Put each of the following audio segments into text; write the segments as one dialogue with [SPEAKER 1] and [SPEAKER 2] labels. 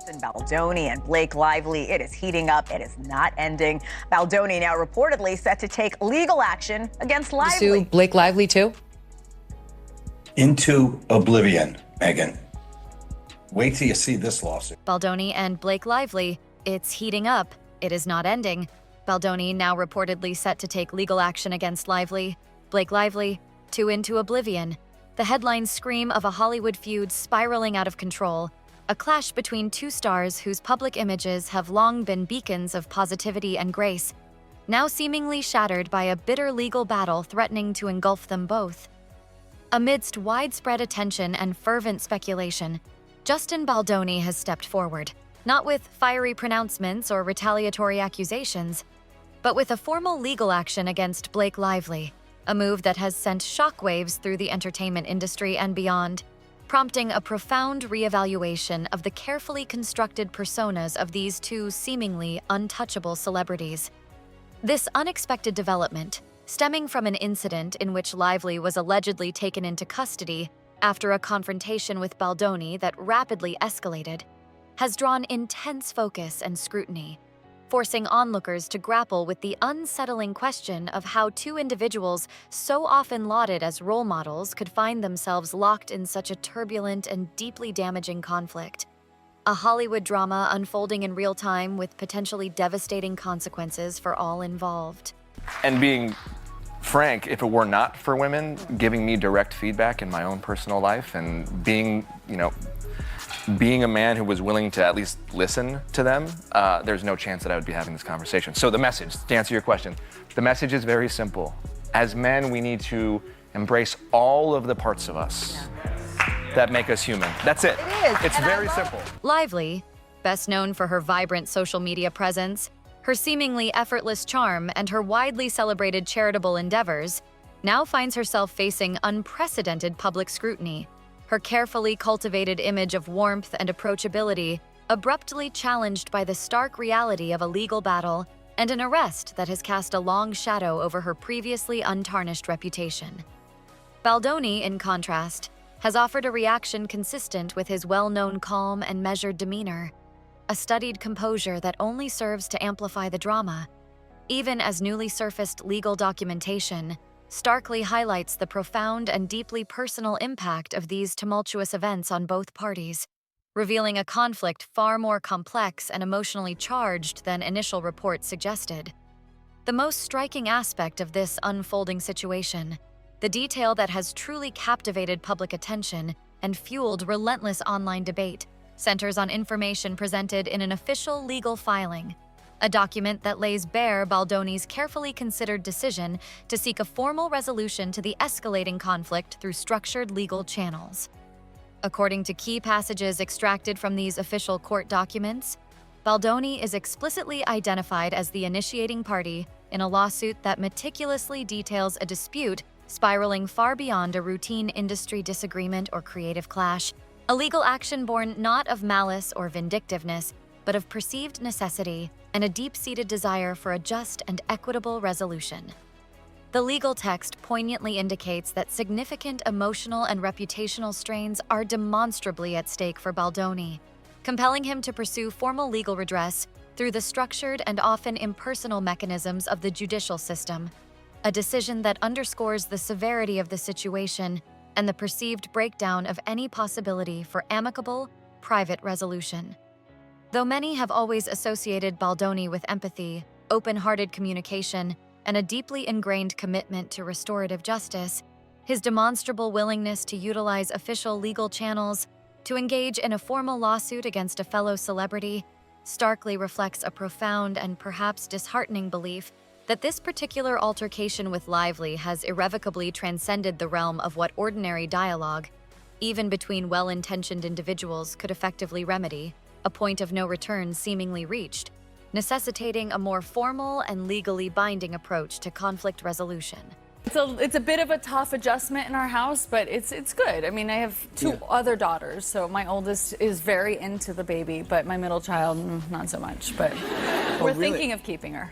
[SPEAKER 1] Justin Baldoni and Blake Lively. It is heating up. It is not ending. Baldoni now reportedly set to take legal action against Lively.
[SPEAKER 2] Sue Blake Lively too?
[SPEAKER 3] Into oblivion, Megan. Wait till you see this lawsuit.
[SPEAKER 4] Baldoni and Blake Lively. It's heating up. It is not ending. Baldoni now reportedly set to take legal action against Lively. Blake Lively, too into oblivion. The headlines scream of a Hollywood feud spiraling out of control, a clash between two stars whose public images have long been beacons of positivity and grace, now seemingly shattered by a bitter legal battle threatening to engulf them both. Amidst widespread attention and fervent speculation, Justin Baldoni has stepped forward, not with fiery pronouncements or retaliatory accusations, but with a formal legal action against Blake Lively, a move that has sent shockwaves through the entertainment industry and beyond, prompting a profound reevaluation of the carefully constructed personas of these two seemingly untouchable celebrities. This unexpected development, stemming from an incident in which Lively was allegedly taken into custody after a confrontation with Baldoni that rapidly escalated, has drawn intense focus and scrutiny, forcing onlookers to grapple with the unsettling question of how two individuals so often lauded as role models could find themselves locked in such a turbulent and deeply damaging conflict. A Hollywood drama unfolding in real time with potentially devastating consequences for all involved.
[SPEAKER 5] And being frank, if it were not for women giving me direct feedback in my own personal life and being a man who was willing to at least listen to them, there's no chance that I would be having this conversation. So the message, to answer your question, the message is very simple. As men, we need to embrace all of the parts of us that make us human. That's it.
[SPEAKER 1] It is.
[SPEAKER 5] It's very simple.
[SPEAKER 4] Lively, best known for her vibrant social media presence, her seemingly effortless charm, and her widely celebrated charitable endeavors, now finds herself facing unprecedented public scrutiny. Her carefully cultivated image of warmth and approachability abruptly challenged by the stark reality of a legal battle and an arrest that has cast a long shadow over her previously untarnished reputation. Baldoni, in contrast, has offered a reaction consistent with his well-known calm and measured demeanor, a studied composure that only serves to amplify the drama, even as newly surfaced legal documentation starkly highlights the profound and deeply personal impact of these tumultuous events on both parties, revealing a conflict far more complex and emotionally charged than initial reports suggested. The most striking aspect of this unfolding situation, the detail that has truly captivated public attention and fueled relentless online debate, centers on information presented in an official legal filing, a document that lays bare Baldoni's carefully considered decision to seek a formal resolution to the escalating conflict through structured legal channels. According to key passages extracted from these official court documents, Baldoni is explicitly identified as the initiating party in a lawsuit that meticulously details a dispute spiraling far beyond a routine industry disagreement or creative clash, a legal action born not of malice or vindictiveness, but of perceived necessity and a deep-seated desire for a just and equitable resolution. The legal text poignantly indicates that significant emotional and reputational strains are demonstrably at stake for Baldoni, compelling him to pursue formal legal redress through the structured and often impersonal mechanisms of the judicial system, a decision that underscores the severity of the situation and the perceived breakdown of any possibility for amicable, private resolution. Though many have always associated Baldoni with empathy, open-hearted communication, and a deeply ingrained commitment to restorative justice, his demonstrable willingness to utilize official legal channels to engage in a formal lawsuit against a fellow celebrity starkly reflects a profound and perhaps disheartening belief that this particular altercation with Lively has irrevocably transcended the realm of what ordinary dialogue, even between well-intentioned individuals, could effectively remedy, a point of no return seemingly reached, necessitating a more formal and legally binding approach to conflict resolution.
[SPEAKER 2] It's a bit of a tough adjustment in our house, but it's good. I mean, I have two other daughters, so my oldest is very into the baby, but my middle child, not so much. But we're thinking of keeping her.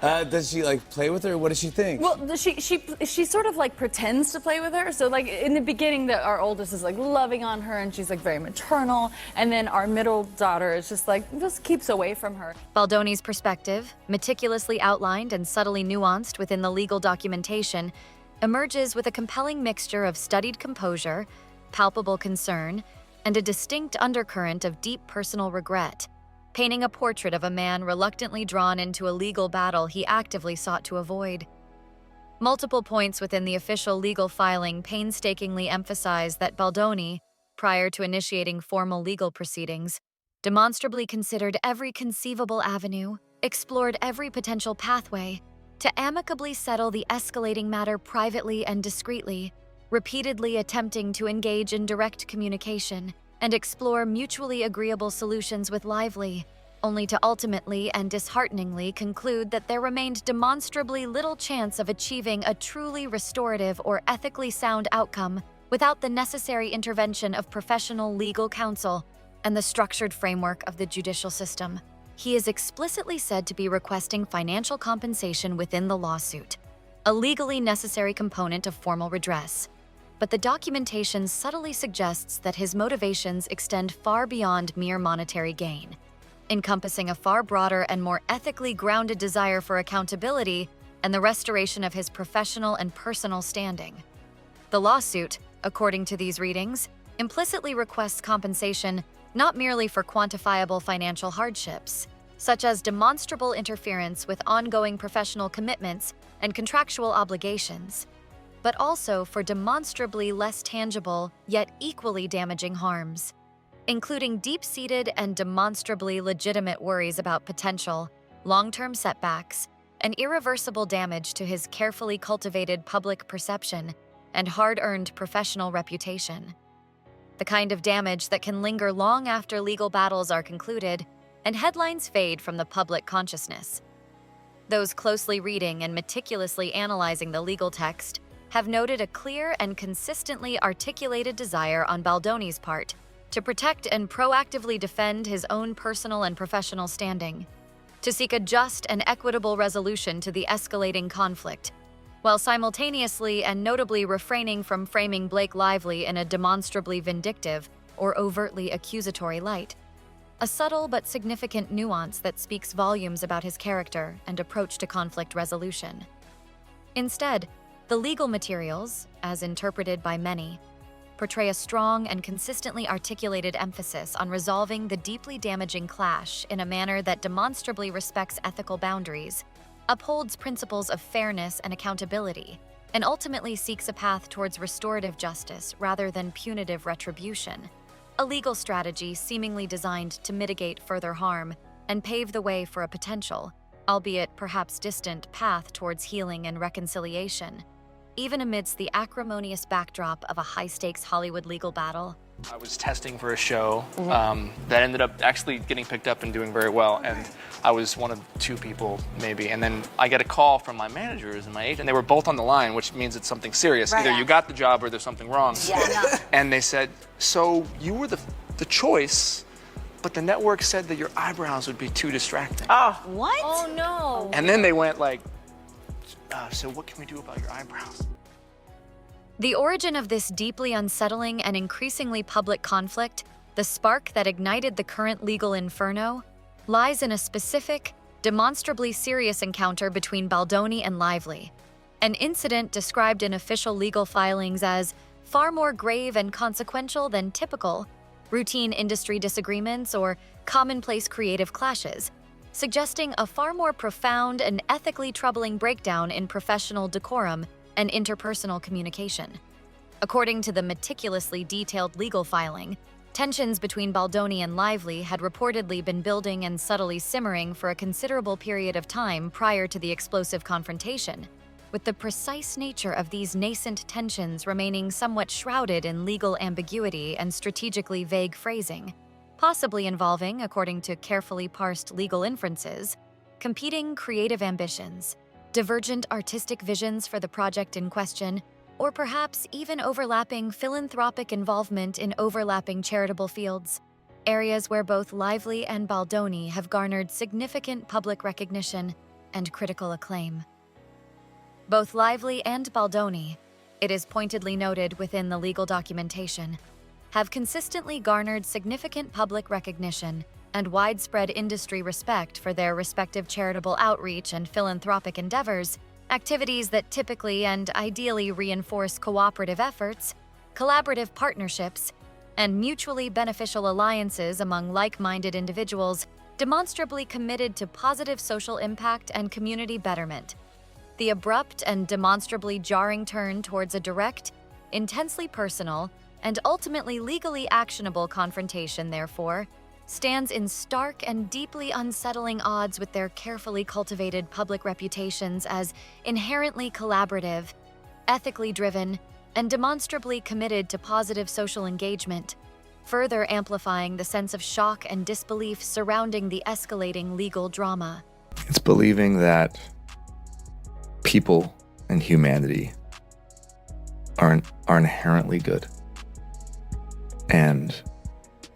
[SPEAKER 6] Does she like play with her? What does she think?
[SPEAKER 2] Well, she sort of like pretends to play with her. So like in the beginning, our oldest is like loving on her, and she's like very maternal, and then our middle daughter is just keeps away from her.
[SPEAKER 4] Baldoni's perspective, meticulously outlined and subtly nuanced within the legal documentation, emerges with a compelling mixture of studied composure, palpable concern, and a distinct undercurrent of deep personal regret, painting a portrait of a man reluctantly drawn into a legal battle he actively sought to avoid. Multiple points within the official legal filing painstakingly emphasize that Baldoni, prior to initiating formal legal proceedings, demonstrably considered every conceivable avenue, explored every potential pathway, to amicably settle the escalating matter privately and discreetly, repeatedly attempting to engage in direct communication and explore mutually agreeable solutions with Lively, only to ultimately and dishearteningly conclude that there remained demonstrably little chance of achieving a truly restorative or ethically sound outcome without the necessary intervention of professional legal counsel and the structured framework of the judicial system. He is explicitly said to be requesting financial compensation within the lawsuit, a legally necessary component of formal redress. But the documentation subtly suggests that his motivations extend far beyond mere monetary gain, encompassing a far broader and more ethically grounded desire for accountability and the restoration of his professional and personal standing. The lawsuit, according to these readings, implicitly requests compensation not merely for quantifiable financial hardships, such as demonstrable interference with ongoing professional commitments and contractual obligations, but also for demonstrably less tangible yet equally damaging harms, including deep-seated and demonstrably legitimate worries about potential, long-term setbacks, and irreversible damage to his carefully cultivated public perception and hard-earned professional reputation. The kind of damage that can linger long after legal battles are concluded and headlines fade from the public consciousness. Those closely reading and meticulously analyzing the legal text have noted a clear and consistently articulated desire on Baldoni's part to protect and proactively defend his own personal and professional standing, to seek a just and equitable resolution to the escalating conflict, while simultaneously and notably refraining from framing Blake Lively in a demonstrably vindictive or overtly accusatory light, a subtle but significant nuance that speaks volumes about his character and approach to conflict resolution. Instead, the legal materials, as interpreted by many, portray a strong and consistently articulated emphasis on resolving the deeply damaging clash in a manner that demonstrably respects ethical boundaries, upholds principles of fairness and accountability, and ultimately seeks a path towards restorative justice rather than punitive retribution, a legal strategy seemingly designed to mitigate further harm and pave the way for a potential, albeit perhaps distant, path towards healing and reconciliation, even amidst the acrimonious backdrop of a high-stakes Hollywood legal battle.
[SPEAKER 7] I was testing for a show that ended up actually getting picked up and doing very well, and I was one of two people, maybe. And then I get a call from my managers and my agent. They were both on the line, which means it's something serious.
[SPEAKER 1] Right.
[SPEAKER 7] Either you got the job or there's something wrong.
[SPEAKER 1] Yeah.
[SPEAKER 7] And they said, so you were the choice, but the network said that your eyebrows would be too distracting.
[SPEAKER 1] What?
[SPEAKER 2] Oh no.
[SPEAKER 7] And then they went like, so what can we do about your eyebrows?
[SPEAKER 4] The origin of this deeply unsettling and increasingly public conflict, the spark that ignited the current legal inferno, lies in a specific, demonstrably serious encounter between Baldoni and Lively, an incident described in official legal filings as far more grave and consequential than typical routine industry disagreements or commonplace creative clashes, suggesting a far more profound and ethically troubling breakdown in professional decorum and interpersonal communication. According to the meticulously detailed legal filing, tensions between Baldoni and Lively had reportedly been building and subtly simmering for a considerable period of time prior to the explosive confrontation, with the precise nature of these nascent tensions remaining somewhat shrouded in legal ambiguity and strategically vague phrasing, possibly involving, according to carefully parsed legal inferences, competing creative ambitions, divergent artistic visions for the project in question, or perhaps even overlapping philanthropic involvement in overlapping charitable fields, areas where both Lively and Baldoni have garnered significant public recognition and critical acclaim. Both Lively and Baldoni, it is pointedly noted within the legal documentation, have consistently garnered significant public recognition and widespread industry respect for their respective charitable outreach and philanthropic endeavors, activities that typically and ideally reinforce cooperative efforts, collaborative partnerships, and mutually beneficial alliances among like-minded individuals demonstrably committed to positive social impact and community betterment. The abrupt and demonstrably jarring turn towards a direct, intensely personal, and ultimately legally actionable confrontation, therefore, stands in stark and deeply unsettling odds with their carefully cultivated public reputations as inherently collaborative, ethically driven, and demonstrably committed to positive social engagement, further amplifying the sense of shock and disbelief surrounding the escalating legal drama.
[SPEAKER 8] It's believing that people and humanity are inherently good, and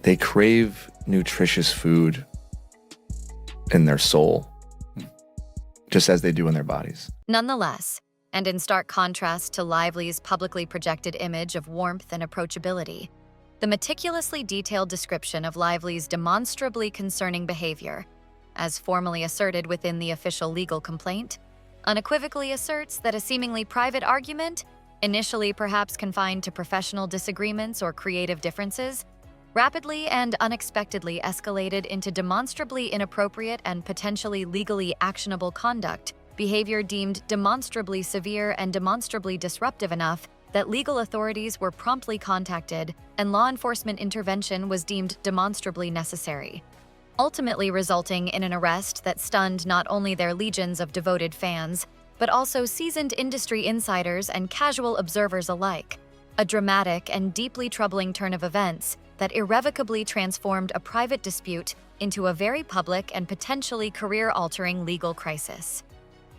[SPEAKER 8] they crave nutritious food in their soul, just as they do in their bodies.
[SPEAKER 4] Nonetheless, and in stark contrast to Lively's publicly projected image of warmth and approachability, the meticulously detailed description of Lively's demonstrably concerning behavior, as formally asserted within the official legal complaint, unequivocally asserts that a seemingly private argument, initially perhaps confined to professional disagreements or creative differences, rapidly and unexpectedly escalated into demonstrably inappropriate and potentially legally actionable conduct, behavior deemed demonstrably severe and demonstrably disruptive enough that legal authorities were promptly contacted and law enforcement intervention was deemed demonstrably necessary, ultimately resulting in an arrest that stunned not only their legions of devoted fans, but also seasoned industry insiders and casual observers alike, a dramatic and deeply troubling turn of events that irrevocably transformed a private dispute into a very public and potentially career-altering legal crisis.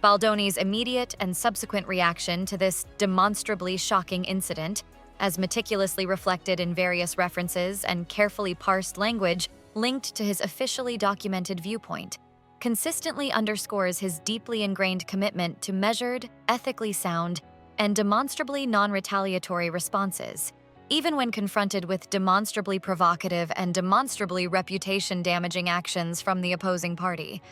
[SPEAKER 4] Baldoni's immediate and subsequent reaction to this demonstrably shocking incident, as meticulously reflected in various references and carefully parsed language linked to his officially documented viewpoint, consistently underscores his deeply ingrained commitment to measured, ethically sound, and demonstrably non-retaliatory responses, even when confronted with demonstrably provocative and demonstrably reputation-damaging actions from the opposing party.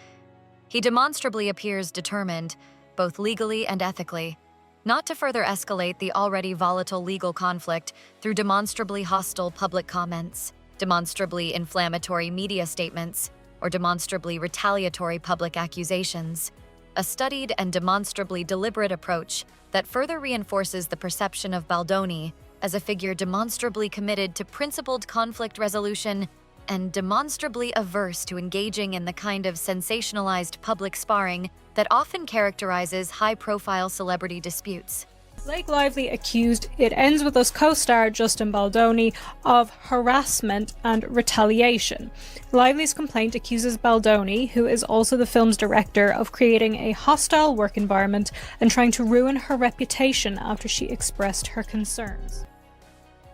[SPEAKER 4] He demonstrably appears determined, both legally and ethically, not to further escalate the already volatile legal conflict through demonstrably hostile public comments, demonstrably inflammatory media statements, or demonstrably retaliatory public accusations, a studied and demonstrably deliberate approach that further reinforces the perception of Baldoni as a figure demonstrably committed to principled conflict resolution and demonstrably averse to engaging in the kind of sensationalized public sparring that often characterizes high-profile celebrity disputes.
[SPEAKER 9] Blake Lively accused It Ends With Us co-star Justin Baldoni of harassment and retaliation. Lively's complaint accuses Baldoni, who is also the film's director, of creating a hostile work environment and trying to ruin her reputation after she expressed her concerns.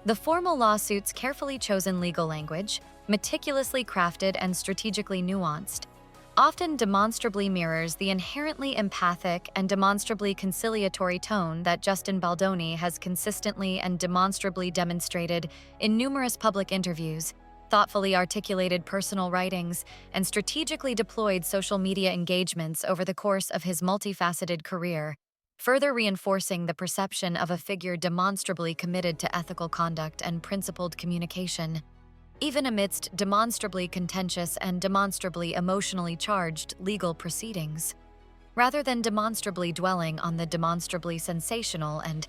[SPEAKER 4] The formal lawsuit's carefully chosen legal language, meticulously crafted and strategically nuanced, often demonstrably mirrors the inherently empathic and demonstrably conciliatory tone that Justin Baldoni has consistently and demonstrably demonstrated in numerous public interviews, thoughtfully articulated personal writings, and strategically deployed social media engagements over the course of his multifaceted career, further reinforcing the perception of a figure demonstrably committed to ethical conduct and principled communication, even amidst demonstrably contentious and demonstrably emotionally charged legal proceedings. Rather than demonstrably dwelling on the demonstrably sensational and